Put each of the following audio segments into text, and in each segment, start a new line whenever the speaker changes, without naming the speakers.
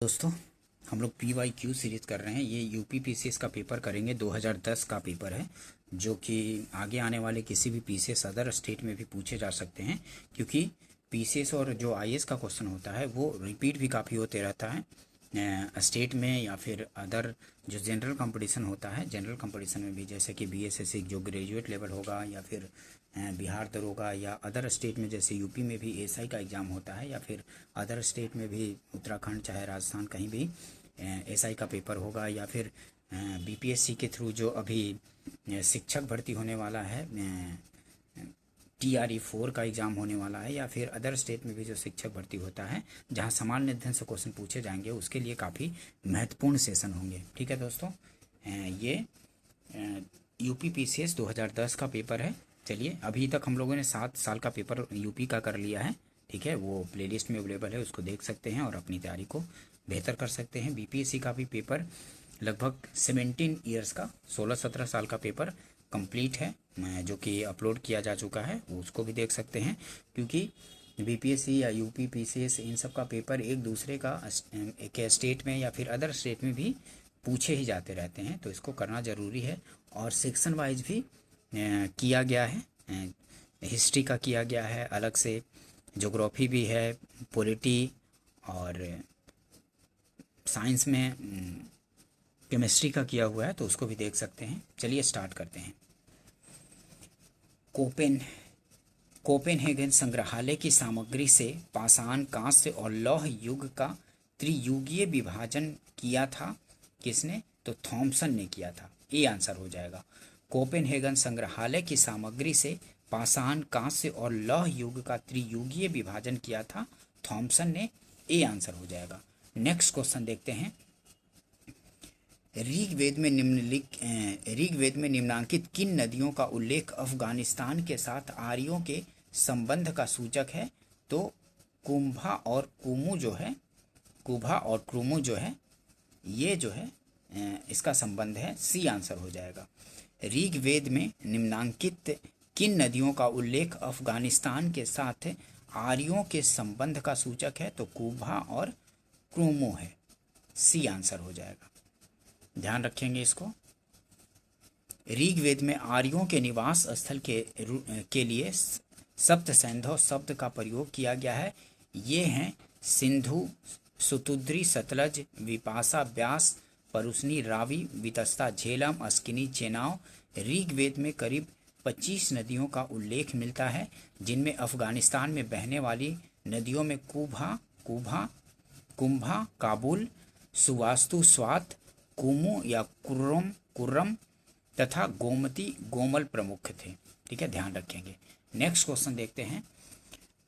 दोस्तों, हम लोग PYQ सीरीज़ कर रहे हैं। ये यूपी पीसीएस का पेपर करेंगे। 2010 का पेपर है, जो कि आगे आने वाले किसी भी पीसीएस अदर स्टेट में भी पूछे जा सकते हैं, क्योंकि पीसीएस और जो आईएएस का क्वेश्चन होता है वो रिपीट भी काफ़ी होते रहता है स्टेट में, या फिर अदर जो जनरल कंपटीशन होता है। जनरल कंपटीशन में भी जैसे कि BSSC जो ग्रेजुएट लेवल होगा, या फिर बिहार दरोगा, या अदर स्टेट में जैसे यूपी में भी एसआई का एग्ज़ाम होता है, या फिर अदर स्टेट में भी उत्तराखंड चाहे राजस्थान कहीं भी एसआई का पेपर होगा, या फिर बीपीएससी के थ्रू जो अभी शिक्षक भर्ती होने वाला है, TRE 4 का एग्ज़ाम होने वाला है, या फिर अदर स्टेट में भी जो शिक्षक भर्ती होता है जहां सामान्य अध्ययन से क्वेश्चन पूछे जाएंगे, उसके लिए काफ़ी महत्वपूर्ण सेशन होंगे। ठीक है दोस्तों, ये यूपी पीसीएस 2010 का पेपर है। चलिए, अभी तक हम लोगों ने 7 साल का पेपर यूपी का कर लिया है। ठीक है, वो प्लेलिस्ट में अवेलेबल है, उसको देख सकते हैं और अपनी तैयारी को बेहतर कर सकते हैं। बीपीएससी का भी पेपर लगभग 17 ईयर्स का, 16-17 साल का पेपर कंप्लीट है, जो कि अपलोड किया जा चुका है, उसको भी देख सकते हैं। क्योंकि बीपीएससी या यूपी पीसीएस इन सब का पेपर एक दूसरे का एक स्टेट में या फिर अदर स्टेट में भी पूछे ही जाते रहते हैं, तो इसको करना ज़रूरी है। और सेक्शन वाइज भी किया गया है, हिस्ट्री का किया गया है अलग से, ज्योग्राफी भी है, पॉलिटी, और साइंस में केमिस्ट्री का किया हुआ है, तो उसको भी देख सकते हैं। चलिए स्टार्ट करते हैं। कोपेनहेगन संग्रहालय की सामग्री से पाषाण, कांस्य और लौह युग का त्रियुगीय विभाजन किया था। किसने? तो थॉमसन ने किया था। ये आंसर हो जाएगा। कोपेनहेगन संग्रहालय की सामग्री से पाषाण, कांस्य और लौह युग का त्रियुगीय विभाजन किया था थॉमसन ने। ये आंसर हो जाएगा। नेक्स्ट क्वेश्चन देखते हैं। ऋग्वेद में निम्नांकित किन नदियों का उल्लेख अफगानिस्तान के साथ आर्यों के संबंध का सूचक है? तो कुंभा और क्रुमु जो है, ये जो है इसका संबंध है। सी आंसर हो जाएगा। ऋग्वेद में निम्नांकित किन नदियों का उल्लेख अफगानिस्तान के साथ आर्यों के संबंध का सूचक है? तो कुंभा और क्रुमु है। सी आंसर हो जाएगा। ध्यान रखेंगे इसको। ऋग्वेद में आर्यों के निवास स्थल के लिए सप्त सैंधव शब्द का प्रयोग किया गया है। ये हैं सिंधु, सुतुद्री, सतलज, विपाशा, ब्यास, परुशनी, रावी, वितस्ता, झेलम, अस्किनी, चेनाव। ऋग्वेद में करीब 25 नदियों का उल्लेख मिलता है, जिनमें अफगानिस्तान में बहने वाली नदियों में कुंभा, काबुल, सुवास्तु, स्वात, कुमु या कुर्रम तथा गोमती, गोमल प्रमुख थे। ठीक है, ध्यान रखेंगे। नेक्स्ट क्वेश्चन देखते हैं।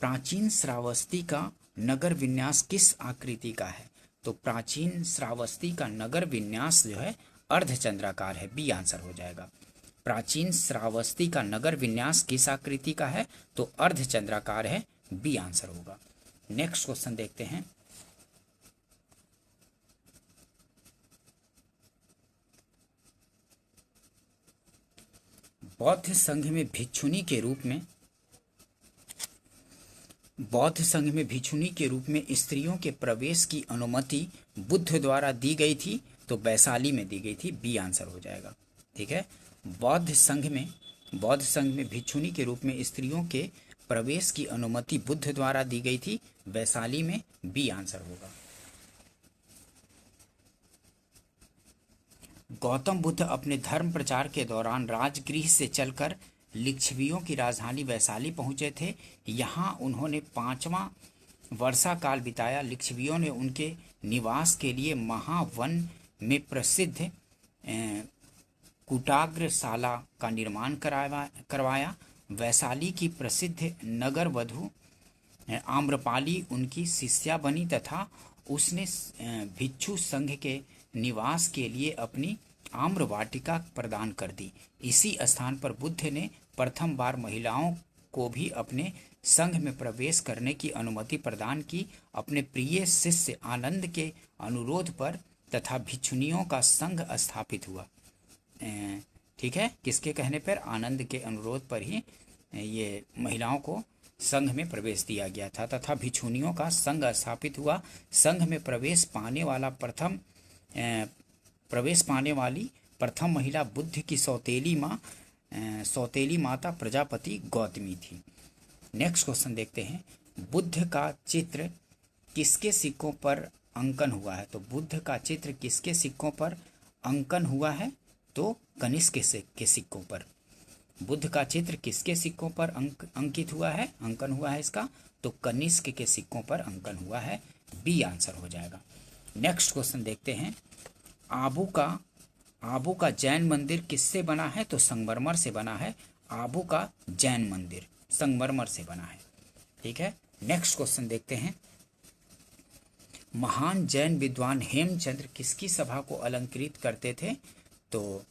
प्राचीन श्रावस्ती का नगर विन्यास किस आकृति का है? तो प्राचीन श्रावस्ती का नगर विन्यास जो है अर्धचंद्राकार है। बी आंसर हो जाएगा। प्राचीन श्रावस्ती का नगर विन्यास किस आकृति का है? तो अर्धचंद्राकार है। बी आंसर होगा। नेक्स्ट क्वेश्चन देखते हैं। बौद्ध संघ में भिक्षुणी के रूप में स्त्रियों के प्रवेश की अनुमति बुद्ध द्वारा दी गई थी। तो वैशाली में दी गई थी। बी आंसर हो जाएगा। ठीक है, बौद्ध संघ में भिक्षुणी के रूप में स्त्रियों के प्रवेश की अनुमति बुद्ध द्वारा दी गई थी। वैशाली में। बी आंसर होगा। गौतम बुद्ध अपने धर्म प्रचार के दौरान राजगृह से चलकर लिच्छवियों की राजधानी वैशाली पहुंचे थे। यहाँ उन्होंने 5वां वर्षाकाल बिताया। लिच्छवियों ने उनके निवास के लिए महावन में प्रसिद्ध कुटाग्रशाला का निर्माण करवाया। वैशाली की प्रसिद्ध नगर वधु आम्रपाली उनकी शिष्या बनी तथा उसने भिक्षु संघ के निवास के लिए अपनी आम्र वाटिका प्रदान कर दी। इसी स्थान पर बुद्ध ने प्रथम बार महिलाओं को भी अपने संघ में प्रवेश करने की अनुमति प्रदान की। अपने प्रिय शिष्य आनंद के अनुरोध पर तथा भिक्षुणियों का संघ स्थापित हुआ। ठीक है, किसके कहने पर? आनंद के अनुरोध पर ही ये महिलाओं को संघ में प्रवेश दिया गया था तथा भिक्षुणियों का संघ स्थापित हुआ। संघ में प्रवेश पाने वाली प्रथम महिला बुद्ध की सौतेली माता प्रजापति गौतमी थी। नेक्स्ट क्वेश्चन देखते हैं, बुद्ध का चित्र किसके सिक्कों पर अंकन हुआ है? तो बुद्ध का चित्र किसके सिक्कों पर अंकन हुआ है? तो कनिष्क के सिक्कों पर। बुद्ध का चित्र किसके सिक्कों पर अंकित हुआ है, अंकन हुआ है इसका? तो कनिष्क के सिक्कों पर अंकन हुआ है। बी आंसर हो जाएगा। नेक्स्ट क्वेश्चन देखते हैं, आबू का जैन मंदिर किससे बना है? तो संगमरमर से बना है। आबू का जैन मंदिर संगमरमर से बना है। ठीक है। नेक्स्ट क्वेश्चन देखते हैं, महान जैन विद्वान हेमचंद्र किसकी सभा को अलंकृत करते थे? तो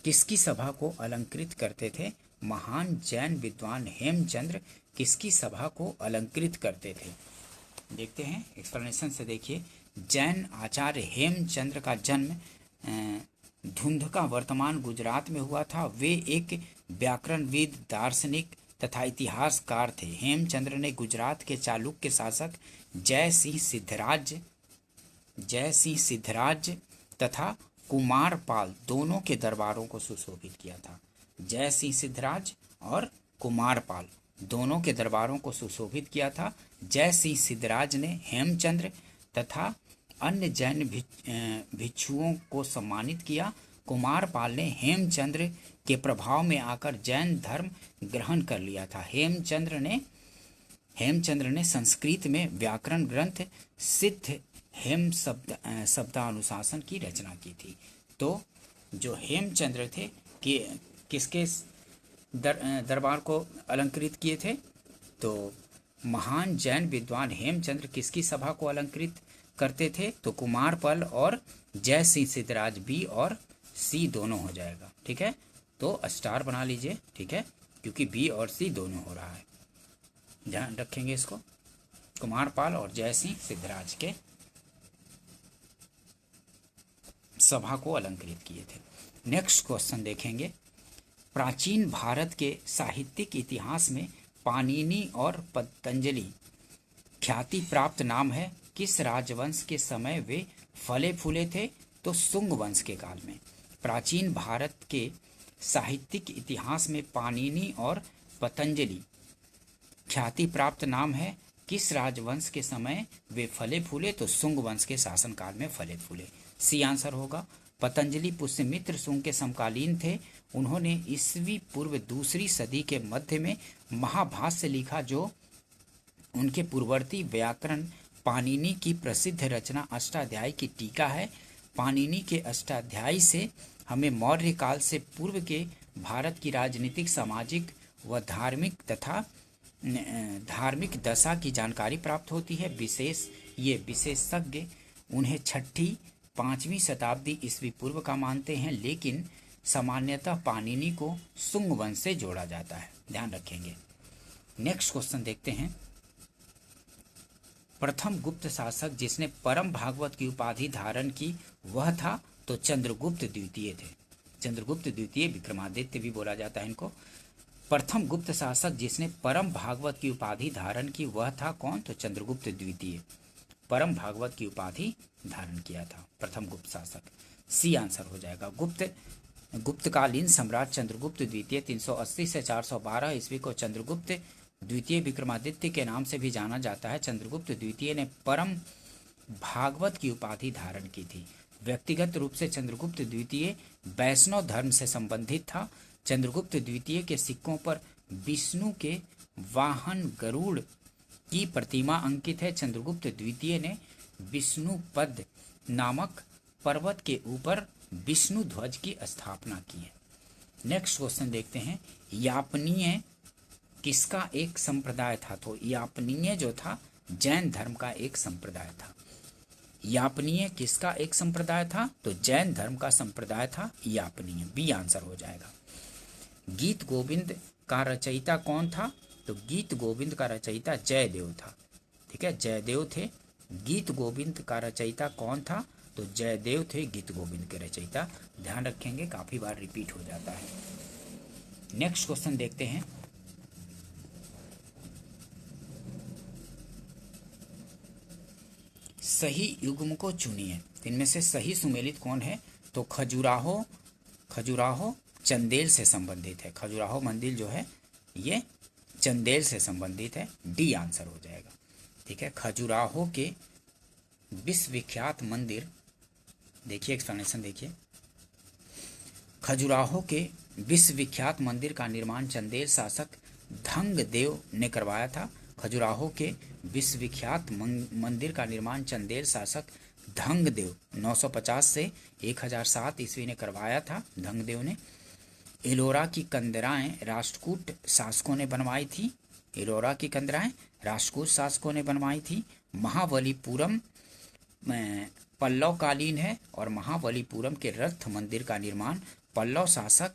किसकी सभा को अलंकृत करते थे? महान जैन विद्वान हेमचंद्र किसकी सभा को अलंकृत करते थे? देखते हैं एक्सप्लेनेशन से। देखिए, जैन आचार्य हेमचंद्र का जन्म धुंधका वर्तमान गुजरात में हुआ था। वे एक व्याकरणविद, दार्शनिक तथा इतिहासकार थे। हेमचंद्र ने गुजरात के चालुक्य शासक जय सिंह सिद्धराज तथा कुमारपाल दोनों के दरबारों को सुशोभित किया था। जय सिंह सिद्धराज और कुमारपाल दोनों के दरबारों को सुशोभित किया था। जय सिंह सिद्धराज ने हेमचंद्र तथा अन्य जैन भिक्षुओं को सम्मानित किया। कुमारपाल ने हेमचंद्र के प्रभाव में आकर जैन धर्म ग्रहण कर लिया था। हेमचंद्र ने संस्कृत में व्याकरण ग्रंथ सिद्ध हेम शब्दानुशासन की रचना की थी। तो जो हेमचंद्र थे कि किसके दरबार को अलंकृत किए थे? तो महान जैन विद्वान हेमचंद्र किसकी सभा को अलंकृत करते थे? तो कुमारपाल और जय सिंह सिद्धराज। बी और सी दोनों हो जाएगा। ठीक है, तो स्टार बना लीजिए। ठीक है, क्योंकि बी और सी दोनों हो रहा है, ध्यान रखेंगे इसको। कुमारपाल और जय सिंह सिद्धराज के सभा को अलंकृत किए थे। नेक्स्ट क्वेश्चन देखेंगे, प्राचीन भारत के साहित्यिक इतिहास में पाणिनि और पतंजलि ख्याति प्राप्त नाम है। किस राजवंश के समय वे फले फूले थे? तो शुंग वंश के काल में। प्राचीन भारत के साहित्यिक इतिहास में पाणिनि और पतंजलि ख्याति प्राप्त नाम है। किस राजवंश के समय वे फले फूले? तो शुंग वंश के शासनकाल में फले फूले। सी आंसर होगा। पतंजलि पुष्यमित्र शुंग के समकालीन थे। उन्होंने ईस्वी पूर्व दूसरी सदी के मध्य में महाभाष्य लिखा, जो उनके पूर्ववर्ती व्याकरण पाणिनि की प्रसिद्ध रचना अष्टाध्यायी की टीका है। पाणिनि के अष्टाध्यायी से हमें मौर्य काल से पूर्व के भारत की राजनीतिक, सामाजिक व धार्मिक दशा की जानकारी प्राप्त होती है। ये विशेषज्ञ उन्हें 6वीं-5वीं शताब्दी ईस्वी पूर्व का मानते हैं, लेकिन सामान्यतः पाणिनि को शुंग वंश से जोड़ा जाता है, ध्यान रखेंगे। नेक्स्ट क्वेश्चन देखते हैं, प्रथम गुप्त शासक जिसने परम भागवत की उपाधि धारण की वह था? तो चंद्रगुप्त द्वितीय थे। चंद्रगुप्त द्वितीय, विक्रमादित्य भी बोला जाता है इनको। प्रथम गुप्त शासक जिसने परम भागवत की उपाधि धारण की वह था कौन? तो चंद्रगुप्त द्वितीय परम भागवत की उपाधि धारण किया था, प्रथम गुप्त शासक। सी आंसर हो जाएगा। गुप्तकालीन सम्राट चंद्रगुप्त द्वितीय 380 से 412 ईस्वी को चंद्रगुप्त द्वितीय विक्रमादित्य के नाम से भी जाना जाता है। चंद्रगुप्त द्वितीय ने परम भागवत की उपाधि धारण की थी। व्यक्तिगत रूप से चंद्रगुप्त द्वितीय वैष्णव धर्म से संबंधित था। चंद्रगुप्त द्वितीय के सिक्कों पर विष्णु के वाहन गरुड़ की प्रतिमा अंकित है। चंद्रगुप्त द्वितीय ने विष्णुपद नामक पर्वत के ऊपर विष्णु ध्वज की स्थापना की है। नेक्स्ट क्वेश्चन देखते हैं, यापनीय किसका एक संप्रदाय था? तो यापनीय जो था जैन धर्म का एक संप्रदाय था। यापनीय किसका एक संप्रदाय था? तो जैन धर्म का संप्रदाय था यापनीय। बी आंसर हो जाएगा। गीत गोविंद का रचयिता कौन था? तो गीत गोविंद का रचयिता जयदेव था। ठीक है, जयदेव थे। गीत गोविंद का रचयिता कौन था? तो जयदेव थे गीत गोविंद के रचयिता। ध्यान रखेंगे, काफी बार रिपीट हो जाता है। नेक्स्ट क्वेश्चन देखते हैं, सही युग्म को चुनिए। इनमें से सही सुमेलित कौन है? तो खजुराहो चंदेल से संबंधित है। खजुराहो मंदिर जो है ये चंदेल से संबंधित है। डी आंसर हो जाएगा। ठीक है, खजुराहो के विश्वविख्यात मंदिर, देखिए एक्सप्लेनेशन देखिए। खजुराहो के विश्वविख्यात मंदिर का निर्माण चंदेल शासक धंगदेव ने करवाया था। खजुराहो के विश्वविख्यात मंदिर का निर्माण चंदेल शासक धंगदेव 950 से 1007 ईस्वी ने करवाया था। धंगदेव ने। एलोरा की कंदराएं राष्ट्रकूट शासकों ने बनवाई थी। एलोरा की कंदराएं राष्ट्रकूट शासकों ने बनवाई थी। महाबलीपुरम पल्लवकालीन है और महाबलीपुरम के रथ मंदिर का निर्माण पल्लव शासक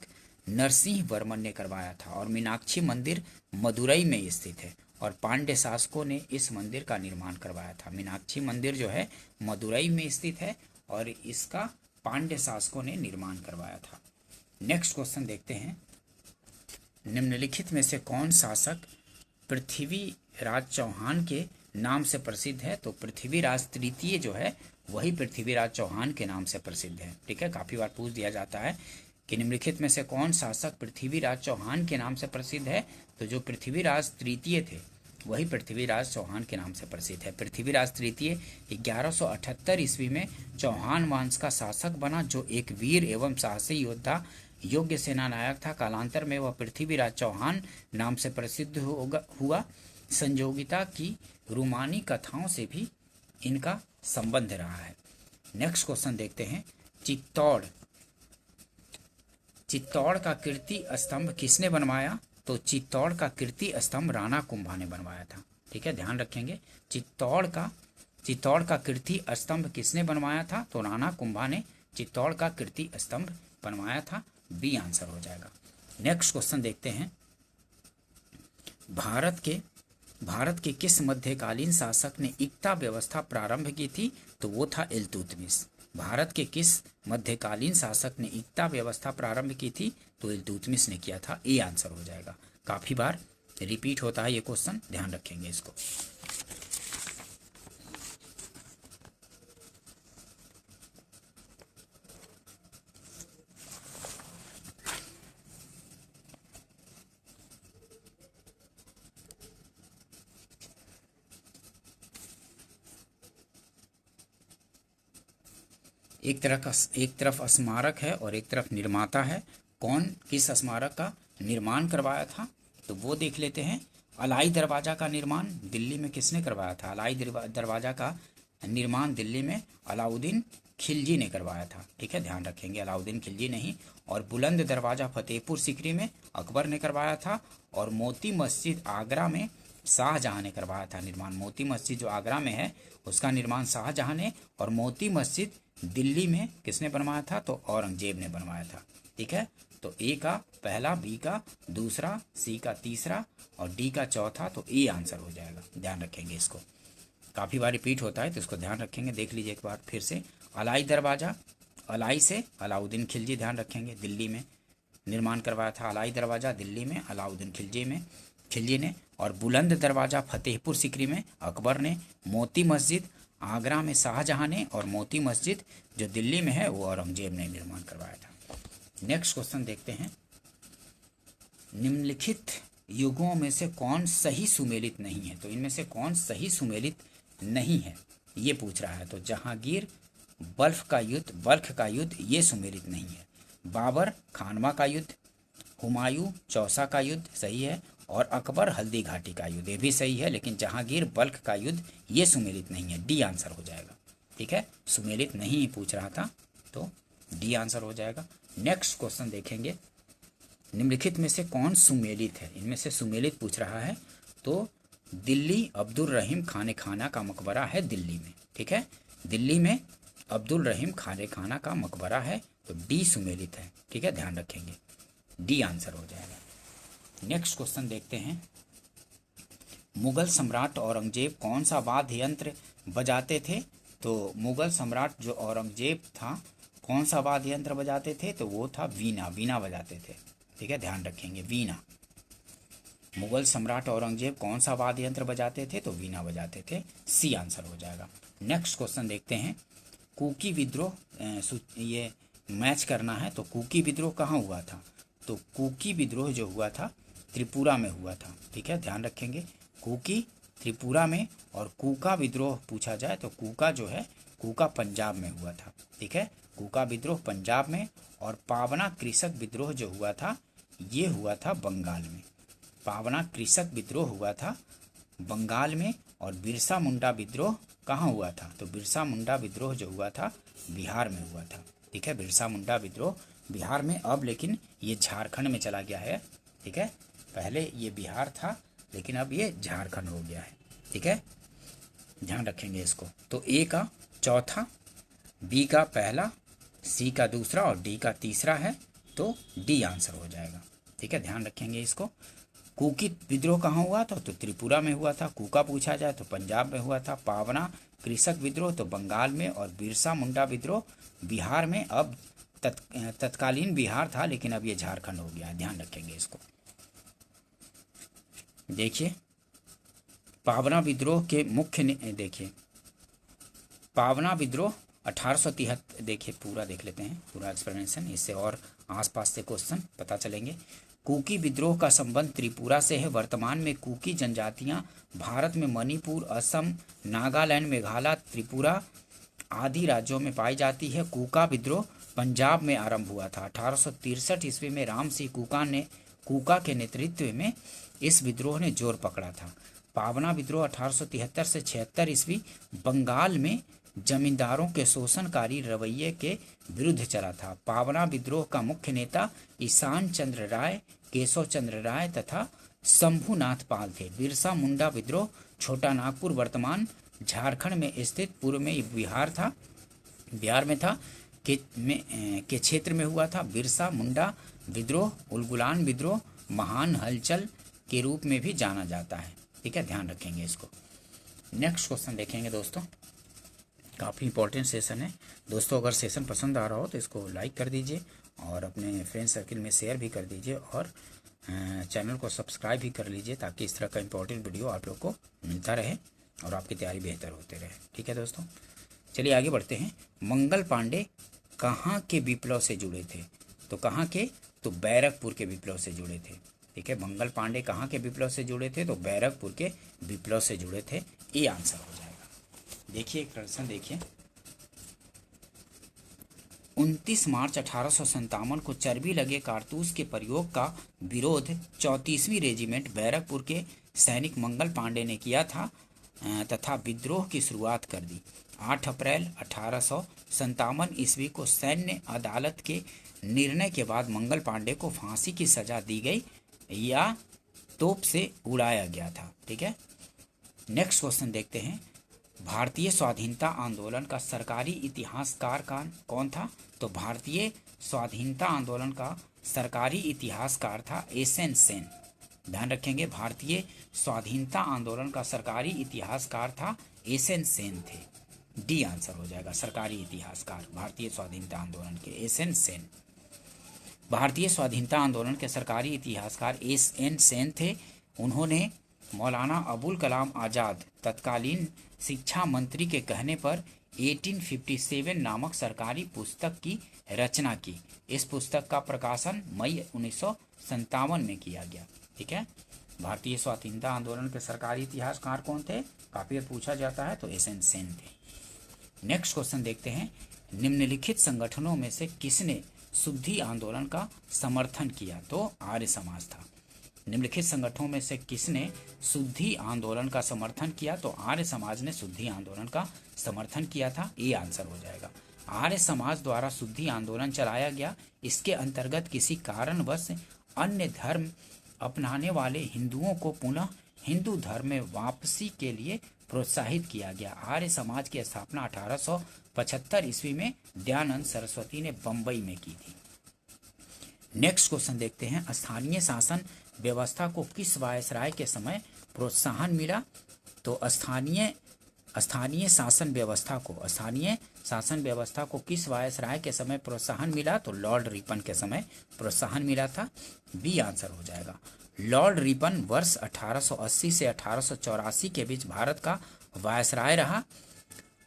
नरसिंह वर्मन ने करवाया था। और मीनाक्षी मंदिर मदुरई में स्थित है और पांड्य शासकों ने इस मंदिर का निर्माण करवाया था। मीनाक्षी मंदिर जो है मदुरई में स्थित है और इसका पांड्य शासकों ने निर्माण करवाया था। नेक्स्ट क्वेश्चन देखते हैं। निम्नलिखित में से कौन शासक पृथ्वीराज चौहान के नाम से प्रसिद्ध है? तो पृथ्वीराज तृतीय जो है वही पृथ्वीराज चौहान के नाम से प्रसिद्ध है। ठीक है, काफी बार पूछ दिया जाता है कि निम्नलिखित में से कौन शासक पृथ्वीराज चौहान के नाम से प्रसिद्ध है? तो जो पृथ्वीराज तृतीय थे वही पृथ्वीराज चौहान के नाम से प्रसिद्ध है। पृथ्वीराज तृतीय 1178 ईस्वी में चौहान वंश का शासक बना, जो एक वीर एवं साहसी योद्धा योग्य सेनानायक था। कालांतर में वह पृथ्वीराज चौहान नाम से प्रसिद्ध हुआ। संयोगिता की रूमानी कथाओं से भी इनका संबंध रहा है। नेक्स्ट क्वेश्चन देखते हैं। चित्तौड़ का कीर्ति स्तंभ किसने बनवाया? तो चित्तौड़ का कीर्ति स्तंभ राणा कुंभा ने बनवाया था। ठीक है, ध्यान रखेंगे। चित्तौड़ का कीर्ति स्तंभ किसने बनवाया था? तो राणा कुंभा ने चित्तौड़ का कीर्ति स्तंभ बनवाया था। बी आंसर हो जाएगा। नेक्स्ट क्वेश्चन देखते हैं। भारत के किस मध्यकालीन शासक ने इक्ता व्यवस्था प्रारंभ की थी? तो वो था इल्तुतमिश। भारत के किस मध्यकालीन शासक ने इक्ता व्यवस्था प्रारंभ की थी? तो इल्तुतमिश ने किया था। ए आंसर हो जाएगा। काफी बार रिपीट होता है ये क्वेश्चन, ध्यान रखेंगे इसको। एक तरफ स्मारक है और एक तरफ निर्माता है। कौन किस स्मारक का निर्माण करवाया था? तो वो देख लेते हैं। अलाई दरवाजा का निर्माण दिल्ली में किसने करवाया था? अलाई दरवाजा का निर्माण दिल्ली में अलाउद्दीन खिलजी ने करवाया था। ठीक है, ध्यान रखेंगे, अलाउद्दीन खिलजी नहीं। और बुलंद दरवाजा फतेहपुर सीकरी में अकबर ने करवाया था। और मोती मस्जिद आगरा में शाहजहां ने करवाया था निर्माण। मोती मस्जिद जो आगरा में है उसका निर्माण शाहजहां ने। और मोती मस्जिद दिल्ली में किसने बनवाया था? तो औरंगजेब ने बनवाया था। ठीक है, तो ए का पहला, बी का दूसरा, सी का तीसरा और डी का चौथा। तो ए आंसर हो जाएगा। ध्यान रखेंगे इसको, काफी बार रिपीट होता है तो इसको ध्यान रखेंगे। देख लीजिए एक बार फिर से। अलाई दरवाजा, अलाई से अलाउद्दीन खिलजी, ध्यान रखेंगे, दिल्ली में निर्माण करवाया था। अलाई दरवाजा दिल्ली में अलाउद्दीन खिलजी ने। और बुलंद दरवाजा फतेहपुर सीकरी में अकबर ने। मोती मस्जिद आगरा में शाहजहां ने। और मोती मस्जिद जो दिल्ली में है वो औरंगजेब ने निर्माण करवाया था। नेक्स्ट क्वेश्चन देखते हैं। निम्नलिखित युगों में से कौन सही सुमेलित नहीं है? तो इनमें से कौन सही सुमेलित नहीं है ये पूछ रहा है। तो जहांगीर बल्ख का युद्ध ये सुमेलित नहीं है। बाबर खानवा का युद्ध, हुमायूं चौसा का युद्ध सही है। और अकबर हल्दी घाटी का युद्ध ये भी सही है। लेकिन जहांगीर बल्ख का युद्ध ये सुमेलित नहीं है। डी आंसर हो जाएगा। ठीक है, सुमेलित नहीं पूछ रहा था तो डी आंसर हो जाएगा। नेक्स्ट क्वेश्चन देखेंगे। निम्नलिखित में से कौन सुमेलित है? इनमें से सुमेलित पूछ रहा है। तो दिल्ली अब्दुल रहीम खाने खाना का मकबरा है दिल्ली में। ठीक है, दिल्ली में अब्दुल रहीम खाने खाना का मकबरा है तो डी सुमेलित है। ठीक है, ध्यान रखेंगे, डी आंसर हो जाएगा। नेक्स्ट क्वेश्चन देखते हैं। मुगल सम्राट औरंगजेब कौन सा वाद्य यंत्र बजाते थे? तो मुगल सम्राट जो औरंगजेब था कौन सा वाद्य यंत्र बजाते थे? तो वो था वीणा बजाते थे। ठीक है, ध्यान रखेंगे, वीणा। मुगल सम्राट औरंगजेब कौन सा वाद्य यंत्र बजाते थे? तो वीणा बजाते थे। सी आंसर हो जाएगा। नेक्स्ट क्वेश्चन देखते हैं, कुकी विद्रोह, ये मैच करना है। तो कुकी विद्रोह कहाँ हुआ था? तो कुकी विद्रोह जो हुआ था त्रिपुरा में हुआ था। ठीक है, ध्यान रखेंगे, कुकी त्रिपुरा में, और कूका विद्रोह पूछा जाए तो कूका जो है, कूका पंजाब में हुआ था। ठीक है, कूका विद्रोह पंजाब में, और पावना कृषक विद्रोह जो हुआ था ये हुआ था बंगाल में। पावना कृषक विद्रोह हुआ था बंगाल में, और बिरसा मुंडा विद्रोह कहाँ हुआ था? तो बिरसा मुंडा विद्रोह जो हुआ था बिहार में हुआ था। ठीक है, बिरसा मुंडा विद्रोह बिहार में, अब लेकिन ये झारखंड में चला गया है। ठीक है, पहले ये बिहार था लेकिन अब ये झारखंड हो गया है। ठीक है, ध्यान रखेंगे इसको। तो ए का चौथा, बी का पहला, सी का दूसरा और डी का तीसरा है, तो डी आंसर हो जाएगा। ठीक है, ध्यान रखेंगे इसको। कुकी विद्रोह कहाँ हुआ था? तो त्रिपुरा में हुआ था। कूका पूछा जाए तो पंजाब में हुआ था। पावना कृषक विद्रोह तो बंगाल में, और बिरसा मुंडा विद्रोह बिहार में। अब तत्कालीन बिहार था लेकिन अब ये झारखंड हो गया है, ध्यान रखेंगे इसको। देखिए, पावना विद्रोह के मुख्य देखिए, पावना विद्रोह 1873, देखिए पूरा देख लेते हैं, पूरा एक्सप्लेनेशन, इससे और आसपास से क्वेश्चन पता चलेंगे। कुकी विद्रोह का संबंध त्रिपुरा से है। वर्तमान में कुकी जनजातियां भारत में मणिपुर, असम, नागालैंड, मेघालय, त्रिपुरा आदि राज्यों में पाई जाती है। कूका विद्रोह पंजाब में आरंभ हुआ था। 1863 ईस्वी में राम सिंह कूका के नेतृत्व में इस विद्रोह ने जोर पकड़ा था। पावना विद्रोह 1873 से 76 ईस्वी बंगाल में जमींदारों के शोषणकारी रवैये के विरुद्ध चला था। पावना विद्रोह का मुख्य नेता ईशान चंद्र राय, केशव चंद्र राय तथा शंभुनाथ पाल थे। बिरसा मुंडा विद्रोह छोटा नागपुर वर्तमान झारखंड में स्थित पूर्व में बिहार में था के क्षेत्र में हुआ था। बिरसा मुंडा विद्रोह उलगुलान विद्रोह महान हलचल के रूप में भी जाना जाता है। ठीक है, ध्यान रखेंगे इसको। नेक्स्ट क्वेश्चन देखेंगे दोस्तों, काफ़ी इंपॉर्टेंट सेशन है दोस्तों। अगर सेशन पसंद आ रहा हो तो इसको लाइक कर दीजिए और अपने फ्रेंड सर्किल में शेयर भी कर दीजिए, और चैनल को सब्सक्राइब भी कर लीजिए ताकि इस तरह का इंपॉर्टेंट वीडियो आप लोग को मिलता रहे और आपकी तैयारी बेहतर होते रहे। ठीक है दोस्तों, चलिए आगे बढ़ते हैं। मंगल पांडे कहाँ के विप्लव से जुड़े थे? तो कहाँ के? तो बैरकपुर के विप्लव से जुड़े थे। ठीक है, मंगल पांडे कहाँ के विप्लव से जुड़े थे? तो बैरकपुर के विप्लव से जुड़े थे। ये आंसर हो जाएगा। देखिए एक प्रश्न देखिए, 29 मार्च 1857 को चर्बी लगे कारतूस के प्रयोग का विरोध 34वीं रेजिमेंट बैरकपुर के सैनिक मंगल पांडे ने किया था तथा विद्रोह की शुरुआत कर दी। 8 अप्रैल 1857 ईस्वी को सैन्य अदालत के निर्णय के बाद मंगल पांडे को फांसी की सजा दी गई या तोप से उड़ाया गया था। ठीक है, नेक्स्ट क्वेश्चन देखते हैं। भारतीय स्वाधीनता आंदोलन का सरकारी इतिहासकार कौन था? तो भारतीय स्वाधीनता आंदोलन का सरकारी इतिहासकार था एसएन सेन। ध्यान रखेंगे, भारतीय स्वाधीनता आंदोलन का सरकारी इतिहासकार था एसएन सेन थे। डी आंसर हो जाएगा। सरकारी इतिहासकार भारतीय स्वाधीनता आंदोलन के एसएन सेन। भारतीय स्वाधीनता आंदोलन के सरकारी इतिहासकार एसएन सेन थे। उन्होंने मौलाना अबुल कलाम आज़ाद तत्कालीन शिक्षा मंत्री के कहने पर 1857 नामक सरकारी पुस्तक की रचना की। इस पुस्तक का प्रकाशन मई 1957 में किया गया। ठीक है, भारतीय स्वाधीनता आंदोलन के सरकारी इतिहासकार कौन थे? काफी पूछा जाता है, तो एसएन सेन थे। नेक्स्ट क्वेश्चन देखते हैं। निम्नलिखित संगठनों में से किसने शुद्धि आंदोलन का समर्थन किया? तो आर्य समाज था। निम्नलिखित संगठनों में से किसने शुद्धि आंदोलन का समर्थन किया? तो आर्य समाज ने शुद्धि आंदोलन का समर्थन किया था। ये आंसर हो जाएगा। आर्य समाज द्वारा शुद्धि आंदोलन चलाया गया। इसके अंतर्गत किसी कारणवश अन्य धर्म अपनाने वाले हिंदुओं को पुनः हिंदू धर्म में वापसी के लिए प्रोत्साहित किया गया। आर्य समाज की स्थापना 1875 ईस्वी में दयानंद सरस्वती ने बंबई में की थी। नेक्स्ट क्वेश्चन देखते हैं। स्थानीय शासन व्यवस्था को किस वायसराय के समय प्रोत्साहन मिला? तो स्थानीय स्थानीय शासन व्यवस्था को किस वायसराय के समय प्रोत्साहन मिला? तो लॉर्ड रिपन के समय प्रोत्साहन मिला था। बी आंसर हो जाएगा। लॉर्ड रिपन वर्ष 1880 से 1884 के बीच भारत का वायसराय रहा।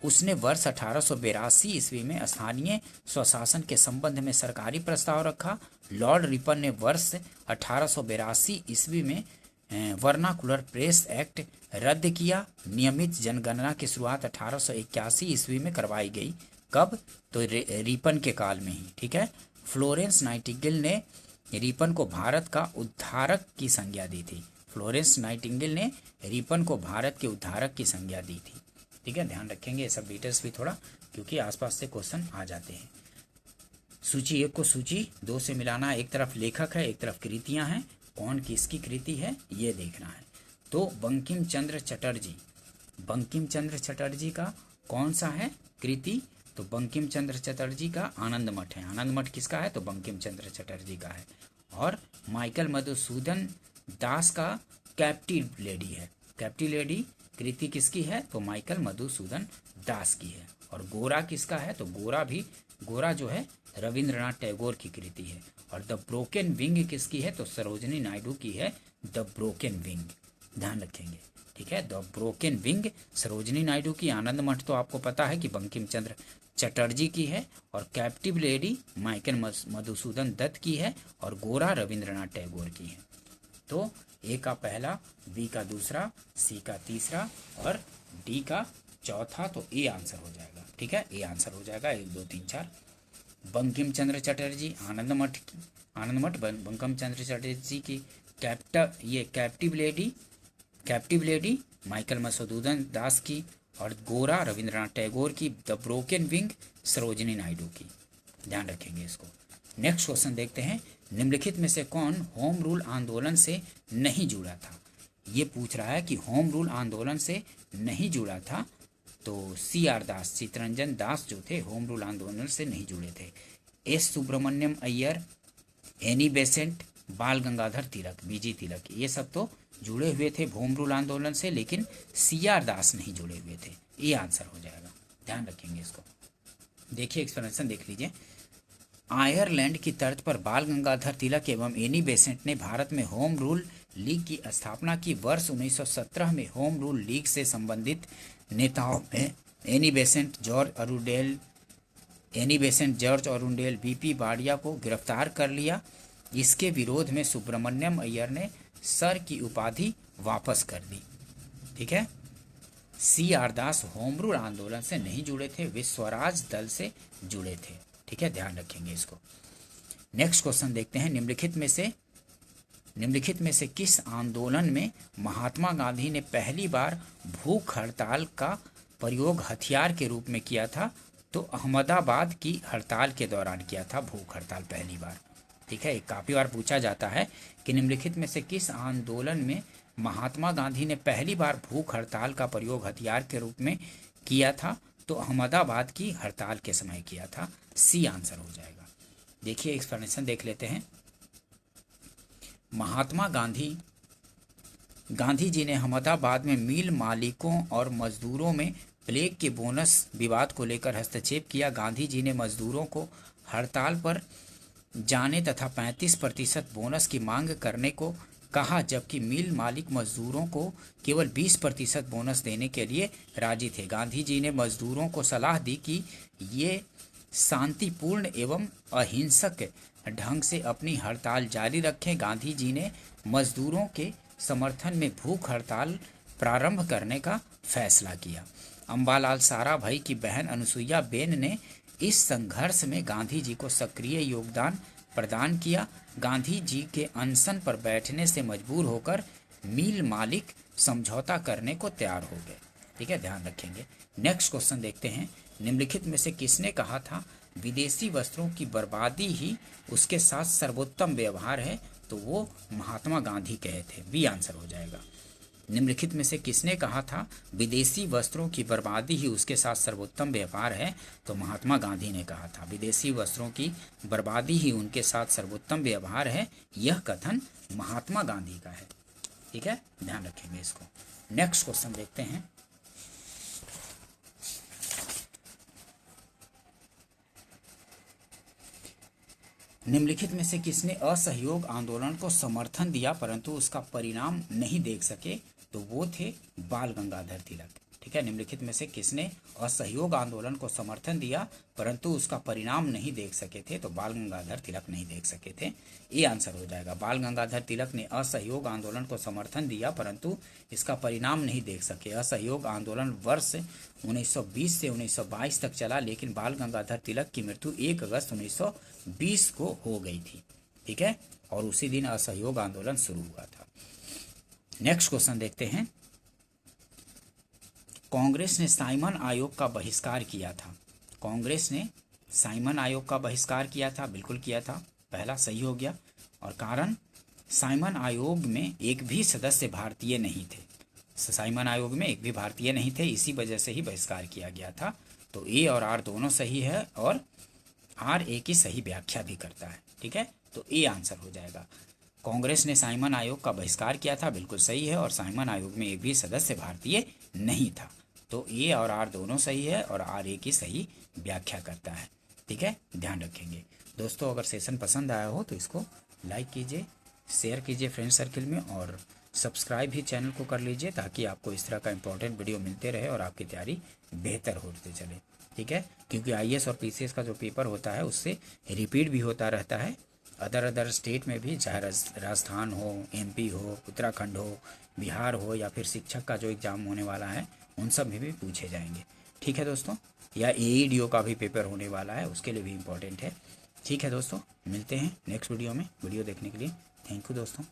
उसने वर्ष 1882 ईस्वी में स्थानीय स्वशासन के संबंध में सरकारी प्रस्ताव रखा। लॉर्ड रिपन ने वर्ष 1882 ईस्वी में वर्नाकुलर प्रेस एक्ट रद्द किया। नियमित जनगणना की शुरुआत 1881 ईस्वी में करवाई गई। कब? तो रिपन के काल में ही। ठीक है। फ्लोरेंस नाइटिंगेल ने रिपन को भारत का उद्धारक की संज्ञा दी थी। फ्लोरेंस नाइटिंगेल ने रिपन को भारत के उद्धारक की संज्ञा दी थी। ठीक है, ध्यान रखेंगे ये सब डिटेल्स भी थोड़ा, क्योंकि आसपास से क्वेश्चन आ जाते हैं। सूची 1 को सूची 2 से मिलाना है। एक तरफ लेखक है, एक तरफ कृतियां हैं। कौन किसकी कृति है ये देखना है। तो बंकिम चंद्र चटर्जी का कौन सा है कृति? तो बंकिम चंद्र चटर्जी का आनंद मठ है। आनंद मठ किसका है? तो बंकिम चंद्र चटर्जी का है। और माइकल मधुसूदन दास का कैप्टिव लेडी है। कैप्टिव लेडी कृति किसकी है? तो माइकल मधुसूदन दास की है। और गोरा किसका है? तो गोरा जो है रविंद्रनाथ टैगोर की कृति है। और द ब्रोकन विंग किसकी है? तो सरोजिनी नायडू की है द ब्रोकन विंग। ध्यान रखेंगे। ठीक है, the broken wing Sarojini Naidu की। आनंद मठ तो आपको पता है कि बंकिम चंद्र चटर्जी की है। और captive lady Michael Madhusudan Dutt की है। और गोरा रविंद्रनाथ टैगोर की है। तो ए का पहला, बी का दूसरा, सी का तीसरा और डी का चौथा। तो ए आंसर हो जाएगा। ठीक है, ए आंसर हो जाएगा। 1 2 3 4। बंकिम चंद्र चटर्जी आनंद मठ बंकिम चंद्र चटर्जी की कैप्टिव लेडी माइकल मधुसूदन दास की। और गोरा रविंद्रनाथ टैगोर की। The broken wing Sarojini Naidu की। ध्यान रखेंगे इसको। नेक्स्ट क्वेश्चन देखते हैं। निम्नलिखित में से कौन होम रूल आंदोलन से नहीं जुड़ा था? ये पूछ रहा है कि होम रूल आंदोलन से नहीं जुड़ा था। तो CR दास, चित्तरंजन दास जो थे होम रूल आंदोलन से नहीं जुड़े थे। S Subramaniam Iyer, Annie Besant, Bal Gangadhar तिलक, BG तिलक, ये सब तो जुड़े हुए थे होम रूल आंदोलन से, लेकिन CR दास नहीं जुड़े हुए थे। ये आंसर हो जाएगा। ध्यान रखेंगे इसको। देखिए एक्सप्लेनेशन देख लीजिए। आयरलैंड की तर्ज पर बाल गंगाधर तिलक एवं एनी बेसेंट ने भारत में होम रूल लीग की स्थापना की। वर्ष 1917 में होम रूल लीग से संबंधित नेताओं में Annie Besant, George Arundale, BP Wadia को गिरफ्तार कर लिया। इसके विरोध में सुब्रमण्यम अय्यर ने सर की उपाधि वापस कर दी। ठीक है। CR दास होम रूल आंदोलन से नहीं जुड़े थे, वे स्वराज दल से जुड़े थे। ठीक है, ध्यान रखेंगे इसको। नेक्स्ट क्वेश्चन देखते हैं। निम्नलिखित में से किस आंदोलन में महात्मा गांधी ने पहली बार भूख हड़ताल का प्रयोग हथियार के रूप में किया था? तो अहमदाबाद की हड़ताल के दौरान किया था भूख हड़ताल पहली बार। ठीक है, काफी बार पूछा जाता है कि निम्नलिखित में से किस आंदोलन में महात्मा गांधी ने पहली बार भूख हड़ताल का प्रयोग हथियार के रूप में किया था? तो अहमदाबाद की हड़ताल के समय किया था। सी आंसर हो जाएगा। देखिए एक्सप्लेनेशन देख लेते हैं। महात्मा गांधी जी ने अहमदाबाद में मिल मालिकों और मजदूरों में प्लेग के बोनस विवाद को लेकर हस्तक्षेप किया। गांधी जी ने मजदूरों को हड़ताल पर जाने तथा 35% बोनस की मांग करने को कहा, जबकि मिल मालिक मजदूरों को केवल 20% बोनस देने के लिए राजी थे। गांधी जी ने मजदूरों को सलाह दी कि ये शांतिपूर्ण एवं अहिंसक ढंग से अपनी हड़ताल जारी रखें। गांधी जी ने मजदूरों के समर्थन में भूख हड़ताल प्रारंभ करने का फैसला किया। अम्बालाल साराभाई की बहन अनुसुईया बेन ने इस संघर्ष में गांधी जी को सक्रिय योगदान प्रदान किया। गांधी जी के अनशन पर बैठने से मजबूर होकर मिल मालिक समझौता करने को तैयार हो गए। ठीक है, ध्यान रखेंगे। नेक्स्ट क्वेश्चन देखते हैं। निम्नलिखित में से किसने कहा था विदेशी वस्त्रों की बर्बादी ही उसके साथ सर्वोत्तम व्यवहार है? तो वो महात्मा गांधी कहे थे। बी आंसर हो जाएगा। निम्नलिखित में से किसने कहा था विदेशी वस्त्रों की बर्बादी ही उसके साथ सर्वोत्तम व्यवहार है? तो महात्मा गांधी ने कहा था विदेशी वस्त्रों की बर्बादी ही उनके साथ सर्वोत्तम व्यवहार है। यह कथन महात्मा गांधी का है। ठीक है, ध्यान रखेंगे इसको। नेक्स्ट क्वेश्चन देखते हैं। निम्नलिखित में से किसने असहयोग आंदोलन को समर्थन दिया परंतु उसका परिणाम नहीं देख सके? तो वो थे बाल गंगाधर तिलक। ठीक है, निम्नलिखित में से किसने असहयोग आंदोलन को समर्थन दिया परंतु उसका परिणाम नहीं देख सके थे? तो बाल गंगाधर तिलक नहीं देख सके थे। ये आंसर हो जाएगा। बाल गंगाधर तिलक ने असहयोग आंदोलन को समर्थन दिया परंतु इसका परिणाम नहीं देख सके। असहयोग आंदोलन वर्ष 1920 से 1922 तक चला, लेकिन बाल गंगाधर तिलक की मृत्यु 1 अगस्त 1920 को हो गई थी। ठीक है, और उसी दिन असहयोग आंदोलन शुरू हुआ था। नेक्स्ट क्वेश्चन देखते हैं। कांग्रेस ने साइमन आयोग का बहिष्कार किया था। कांग्रेस ने साइमन आयोग का बहिष्कार किया था, बिल्कुल किया था, पहला सही हो गया। और कारण, साइमन आयोग में एक भी सदस्य भारतीय नहीं थे। साइमन आयोग में एक भी भारतीय नहीं थे, इसी वजह से ही बहिष्कार किया गया था। तो ए और आर दोनों सही है और आर ए की सही व्याख्या भी करता है। ठीक है, तो ए आंसर हो जाएगा। कांग्रेस ने साइमन आयोग का बहिष्कार किया था, बिल्कुल सही है, और साइमन आयोग में एक भी सदस्य भारतीय नहीं था। तो ए और आर दोनों सही है और आर ए की सही व्याख्या करता है। ठीक है, ध्यान रखेंगे दोस्तों। अगर सेशन पसंद आया हो तो इसको लाइक कीजिए, शेयर कीजिए फ्रेंड सर्किल में, और सब्सक्राइब भी चैनल को कर लीजिए ताकि आपको इस तरह का इंपॉर्टेंट वीडियो मिलते रहे और आपकी तैयारी बेहतर होती चले। ठीक है, क्योंकि आईएएस और पीसीएस का जो पेपर होता है उससे रिपीट भी होता रहता है। अदर स्टेट में भी, चाहे राजस्थान हो, एमपी हो, उत्तराखंड हो, बिहार हो, या फिर शिक्षक का जो एग्ज़ाम होने वाला है उन सब में भी पूछे जाएंगे। ठीक है दोस्तों, या एईडीओ का भी पेपर होने वाला है, उसके लिए भी इम्पोर्टेंट है। ठीक है दोस्तों, मिलते हैं नेक्स्ट वीडियो में। वीडियो देखने के लिए थैंक यू दोस्तों।